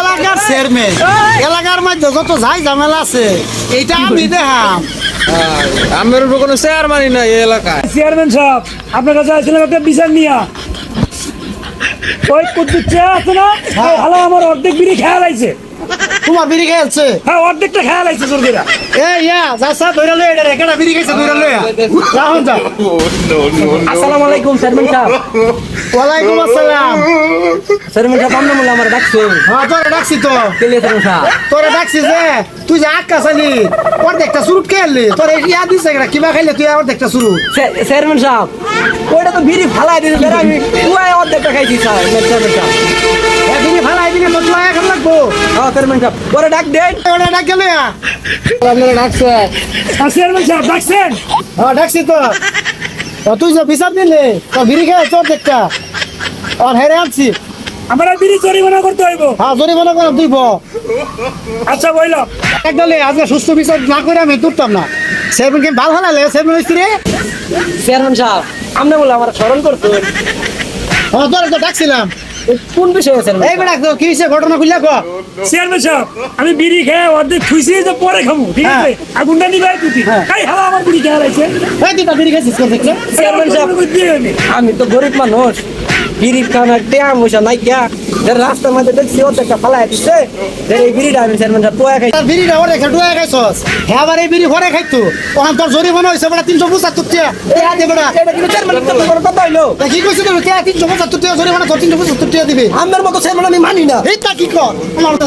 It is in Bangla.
এলাকার চেয়ারম্যান এলাকার মধ্যে যত যাই ঝামেলা আছে এইটা আমি দেখাম। আমার উপর কোনো চেয়ারম্যানই নাই এই এলাকায়। চেয়ারম্যান সাহেব আপনার কাছে আসছিলাম একটা বিচার নিয়া। ওই কুদ্দুর চেয়ার আছে না, ভালো আমার অর্ধেক বিড়ি খেয়াল আইছে। তোমার বিড়ি খেয়েছে? হ্যাঁ, অর্ধেকটা খেয়াল আইছে জোরগেরা। যাচ্ছা ধরে লই এটা একটা বিড়ি খাইছে ধরে লই যাও যা। আসসালামু আলাইকুম চেয়ারম্যান সাহেব। ওয়ালাইকুম আসসালাম। চেয়ারম্যান সাহেব আপনি বলে আমার ডাকছেন। হ্যাঁ তোরে ডাকছি তো। কেলে চেয়ারম্যান সাহেব? তোরে ডাকছি যে তুই যে আক্কা চালি অর্ধেকটা শুরু খেললি তোরে ইয়া দিছে কিবা খাইলে তুই অর্ধেকটা শুরু। চেয়ারম্যান সাহেব ওইটা তো বিড়ি ফালাই দিয়েছে, আমি পুয়াই অর্ধেকটা খাইছি স্যার। চেয়ারম্যান সাহেব বিড়ি ফালাই দিলে তো তুই এখন লাগবো। হ্যাঁ চেয়ারম্যান সাহেব পরে ডাক দেন। ওটা ডাক গেলে আপনারা ডাকছে চেয়ারম্যান সাহেব ডাকছেন? হ্যাঁ ডাকছি তো। তুই যে বিচার দিলি তোর বিড়ি খেয়েছ অর্ধেকটা আর হেরে আনছি। আমরা বিড়ি জরিমানা করতে হইব। হ্যাঁ জরিমানা করে দিব। আচ্ছা বইল একদলে আজকে সুস্থ বিচার না করে আমি তুলতাম না। সেভেন কি ভালো হালালে সেভেন হয়েছি রে। চেয়ারম্যান সাহেব আপনি বলে আমার স্মরণ করতেন। হ্যাঁ তোর তো ডাকছিলাম। কোন বিষয়ে চেয়ারম্যান? এই বেটা কি হয়েছে ঘটনা খুললা কো। চেয়ারম্যান সাহেব আমি বিড়ি খেয়ে অর্ধেক খুশি যে পরে খাবো, ঠিক আছে? আগুনটা নিবাই তুই এই হালা আমার বিড়ি খেয়াল আইছে। এই তুই তো বিড়ি খেয়েছিস কোন দেখছে? চেয়ারম্যান সাহেব আমি তো গরিব মানুষ, বিড়ি খাওয়ার টেয়া পয়সা নাই কিয়া, রাস্তার মধ্যে দেখছি অর্ধেকটা ফালাই দিচ্ছে। এই বিড়িটা আমি চেয়ারম্যান সাহেব পোয়া খাই। তার বিড়িটা ওরে খেটুয়া খাইছস। হ্যাঁ আবার এই বিড়ি ভরে খাইতো। তখন তোর জরিমানা হয়েছে বেটা 375 টাকা। এই দে বেটা। এটা কিন্তু চেয়ারম্যান সাহেব কোনো কথা হইলো? তা কি কইছিস তুই 375 টাকা জরিমানা তোর 375 টাকা দিবি। আমার মতো চেয়ারম্যান আমি মানি না। এই তা কি কর আমার তো